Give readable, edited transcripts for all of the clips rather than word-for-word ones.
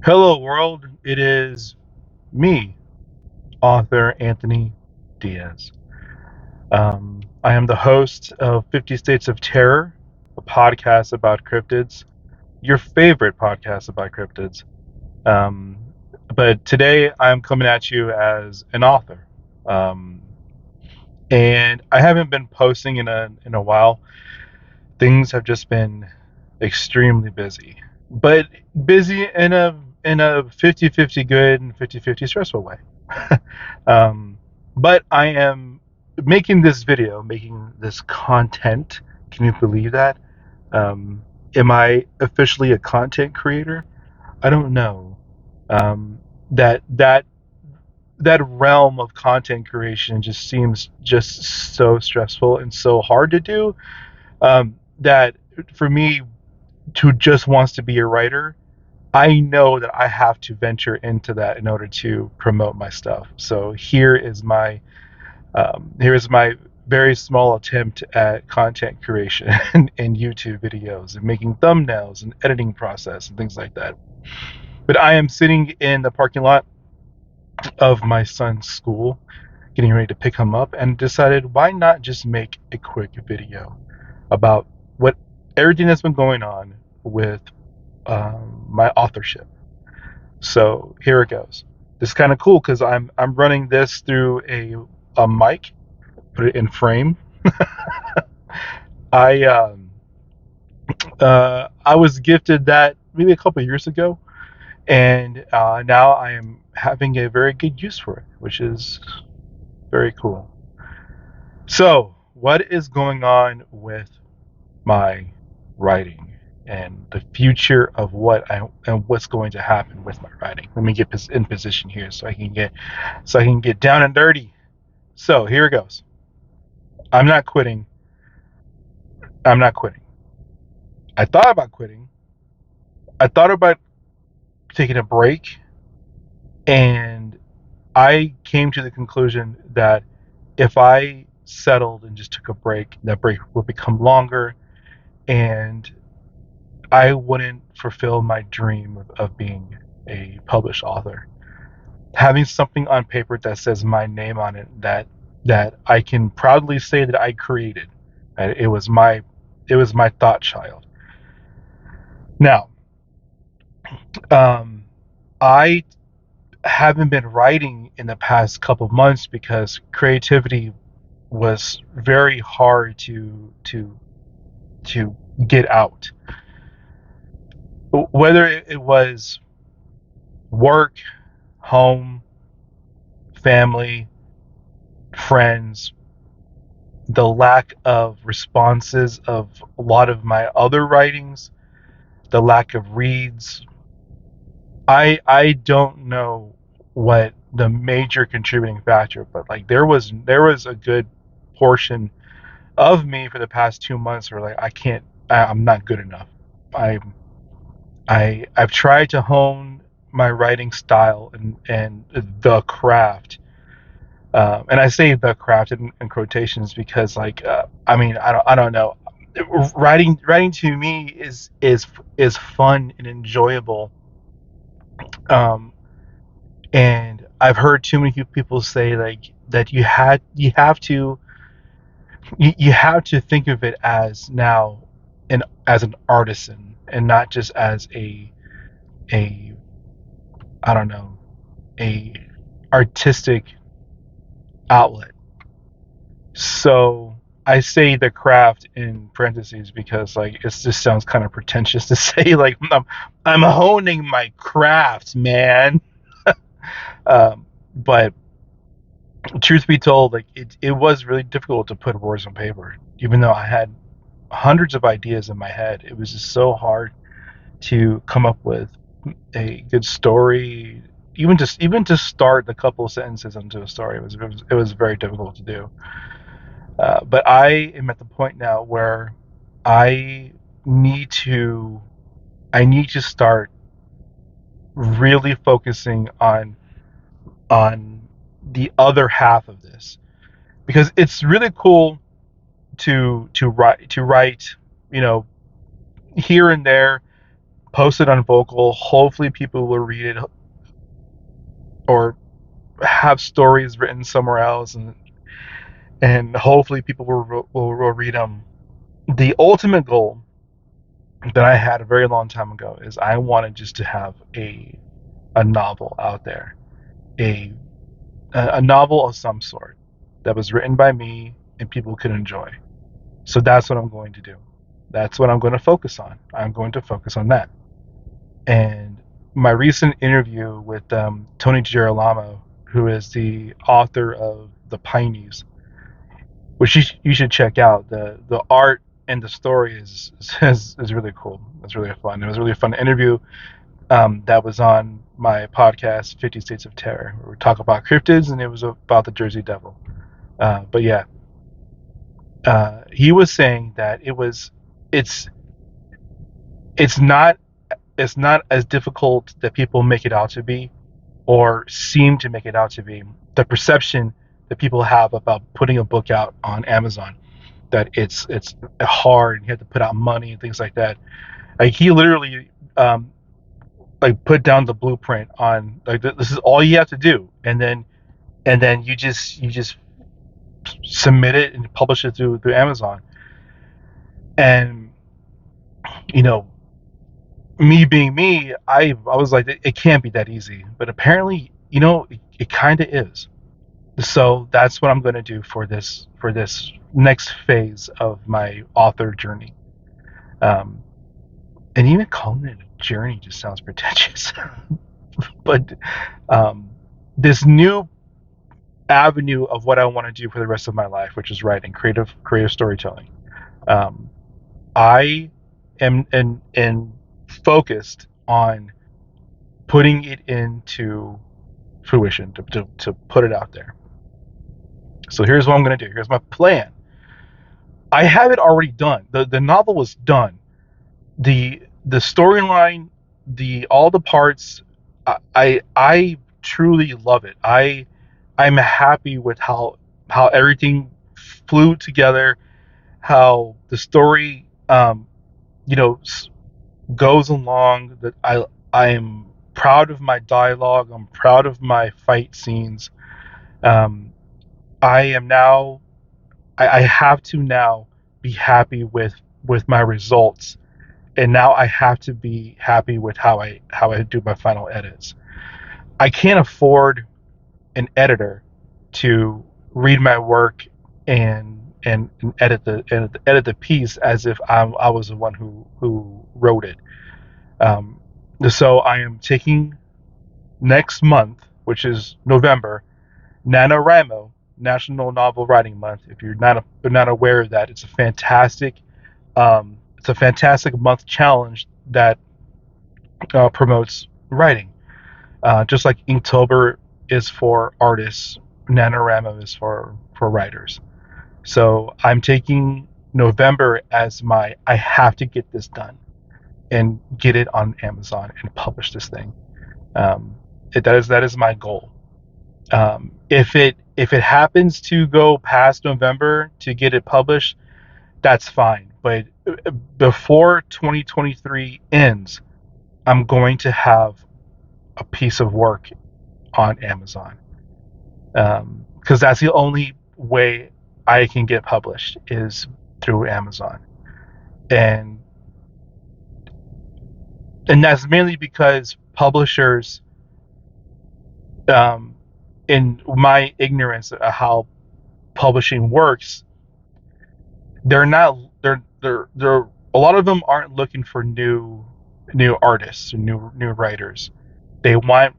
Hello, world. It is me, author Anthony Diaz. I am the host of 50 States of Terror, a podcast about cryptids, your favorite podcast about cryptids. Um, but today I'm coming at you as an author. Um, and I haven't been posting in a while. Things have just been extremely busy, but busy in a 50-50 good and 50-50 stressful way. um, but I am making this content. Can you believe that? Um, am I officially a content creator? I don't know. Um, that realm of content creation just seems just so stressful and so hard to do. That for me, who just wants to be a writer, I know that I have to venture into that in order to promote my stuff. So here is my very small attempt at content creation and YouTube videos and making thumbnails and editing process and things like that. But I am sitting in the parking lot of my son's school, getting ready to pick him up, and decided why not just make a quick video about what everything that's been going on with my authorship. So here it goes. This is kind of cool because I'm running this through a mic, put it in frame. I was gifted that maybe a couple of years ago, and now I am having a very good use for it, which is very cool. So what is going on with my writing and the future of what's going to happen with my writing? Let me get in position here so I can get down and dirty. So here it goes. I'm not quitting. I'm not quitting. I thought about quitting. I thought about taking a break, and I came to the conclusion that if I settled and just took a break, that break would become longer, and I wouldn't fulfill my dream of being a published author. Having something on paper that says my name on it, that I can proudly say that I created. It was my thought child. Now, um, I haven't been writing in the past couple of months because creativity was very hard to get out. Whether it was work, home, family, friends, the lack of responses of a lot of my other writings, the lack of reads. I don't know what the major contributing factor, but like there was a good portion of me for the past 2 months where like I'm not good enough. I I've tried to hone my writing style and the craft. And I say the craft in quotations because I mean I don't know. Writing to me is fun and enjoyable. Um, and I've heard too many people say like that you have to think of it as now as an artisan and not just as a I don't know, a artistic outlet. So I say the craft in parentheses because like it just sounds kind of pretentious to say like I'm honing my craft, man. But truth be told, like it was really difficult to put words on paper, even though I had hundreds of ideas in my head. It was just so hard to come up with a good story. Even to start the couple of sentences into a story, it was very difficult to do. But I am at the point now where I need to I need to start really focusing on the other half of this, because it's really cool to write, you know, here and there, post it on Vocal. Hopefully, people will read it or have stories written somewhere else, and hopefully, people will read them. The ultimate goal that I had a very long time ago is I wanted just to have a novel out there, a a novel of some sort that was written by me and people could enjoy. So that's what I'm going to do. That's what I'm going to focus on. I'm going to focus on that. And my recent interview with Tony Girolamo, who is the author of The Pineys, which you should check out. The art and the story is really cool. It's really fun. It was really a fun interview that was on my podcast, 50 States of Terror, where we talk about cryptids, and it was about the Jersey Devil. But yeah, he was saying that it's it's not it's not as difficult that people make it out to be, or seem to make it out to be. The perception that people have about putting a book out on Amazon, that it's hard and you have to put out money and things like that. Like he literally like put down the blueprint on like this is all you have to do, and then you just submit it and publish it through Amazon. And you know, me being me, I was like, it can't be that easy. But apparently, it kind of is. So that's what I'm going to do for this next phase of my author journey. Um, and even calling it a journey just sounds pretentious. But um, this new avenue of what I want to do for the rest of my life, which is writing, creative storytelling. Um, I am and focused on putting it into fruition to put it out there. So here's what I'm going to do. Here's my plan. I have it already done. The novel was done. The storyline, the all the parts. I truly love it. I'm happy with how everything flew together. How the story you know goes along. That I am proud of my dialogue. I'm proud of my fight scenes. Um, I am now. I have to now be happy with my results, and now I have to be happy with how I do my final edits. I can't afford an editor to read my work and edit the piece as if I was the one who wrote it. Um, so I am taking next month, which is November, NaNoWriMo, National Novel Writing Month. If you're not aware of that, it's a fantastic month challenge that promotes writing. Just like Inktober is for artists, NaNoWriMo is for writers. So I'm taking November as I have to get this done and get it on Amazon and publish this thing. That is my goal. If it happens to go past November to get it published, that's fine. But before 2023 ends, I'm going to have a piece of work on Amazon, because that's the only way I can get published is through Amazon, and that's mainly because publishers, um, in my ignorance of how publishing works, they're not they're a lot of them aren't looking for new artists or new writers. They want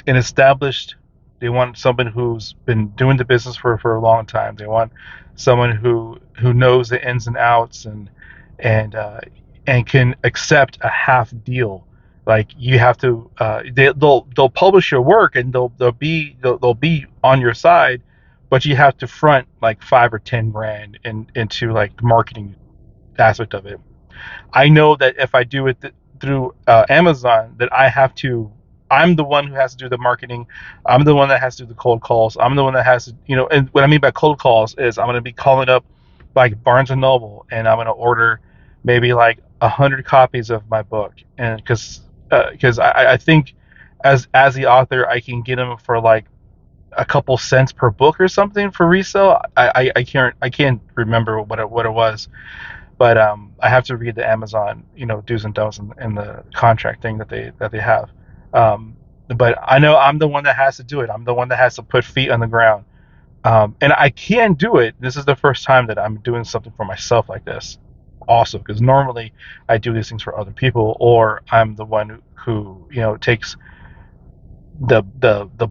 an established they want someone who's been doing the business for a long time. They want someone who knows the ins and outs and and can accept a half deal. Like you have to they'll publish your work and they'll be on your side, but you have to front like 5 or 10 grand into like the marketing aspect of it. I know that if I do it through Amazon, that I'm the one who has to do the marketing. I'm the one that has to do the cold calls. I'm the one that has to, and what I mean by cold calls is I'm going to be calling up like Barnes and Noble, and I'm going to order maybe like 100 copies of my book, and because I think as the author I can get them for like a couple cents per book or something for resale. I can't remember what it was, but I have to read the Amazon do's and don'ts and the contract thing that they have. Um, but I know I'm the one that has to do it. I'm the one that has to put feet on the ground. And I can do it. This is the first time that I'm doing something for myself like this. Also, because normally I do these things for other people, or I'm the one who takes the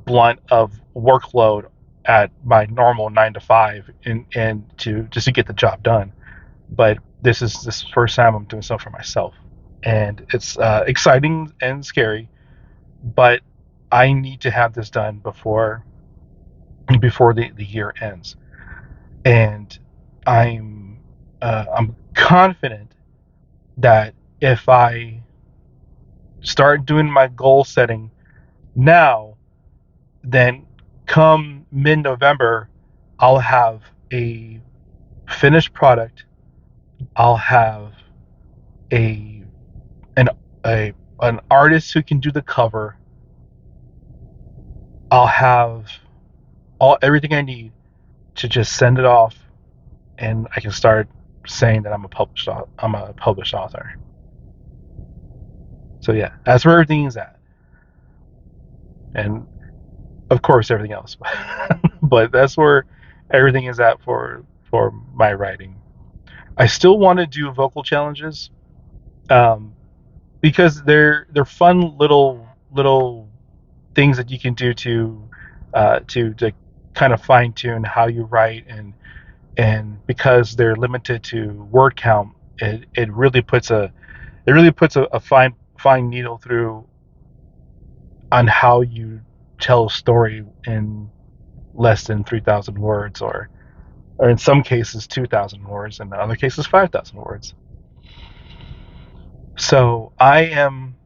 blunt of workload at my normal 9 to 5 and to just to get the job done. But this first time I'm doing stuff for myself, and it's exciting and scary. But I need to have this done before the year ends, and I'm confident that if I start doing my goal setting now, then come mid-November, I'll have a finished product. I'll have a an a an artist who can do the cover. I'll have all everything I need to just send it off, and I can start saying that I'm a published author. So yeah, that's where everything is at, and of course everything else, but that's where everything is at for my writing. I still want to do vocal challenges, um, because they're fun little things that you can do to kind of fine tune how you write, and because they're limited to word count, it really puts a fine needle through on how you tell a story in less than 3,000 words, or in some cases 2,000 words, and in other cases 5,000 words. So I am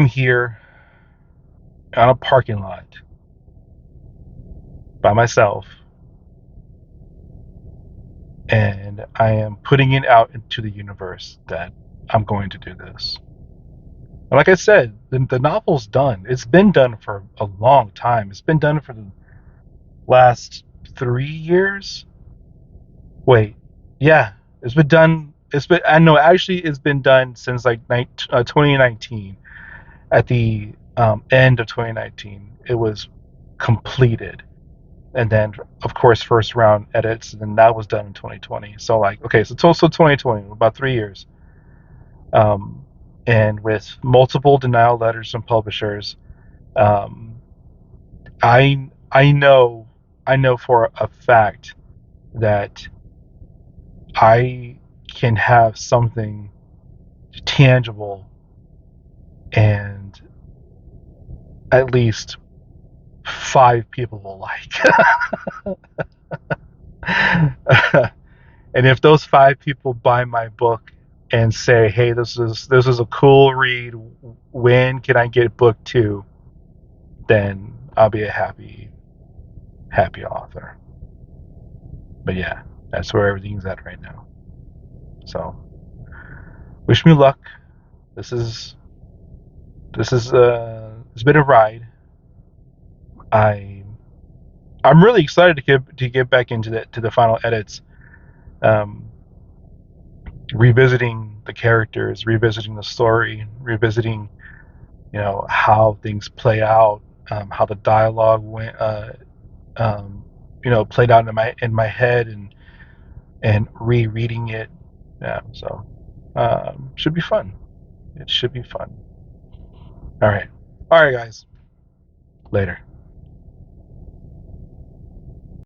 here on a parking lot by myself, and I am putting it out into the universe that I'm going to do this. And like I said, the novel's done. It's been done for a long time. It's been done for the last 3 years. Wait, yeah, it's been done. I know actually it's been done since like 2019. At the end of 2019, it was completed, and then of course first round edits, and then that was done in 2020. So like, okay, so it's also 2020, about 3 years, um, and with multiple denial letters from publishers. um, I know for a fact that I can have something tangible, and at least 5 people will like. And if those 5 people buy my book and say, "Hey, this is a cool read. When can I get book 2?" Then I'll be a happy author. But yeah, that's where everything's at right now. So wish me luck. This is it's been a ride. I I'm really excited to get back into the final edits, um, revisiting the characters, revisiting the story, revisiting how things play out, how the dialogue went, played out in my head, and rereading it. Yeah, so should be fun. It should be fun. All right, guys. Later.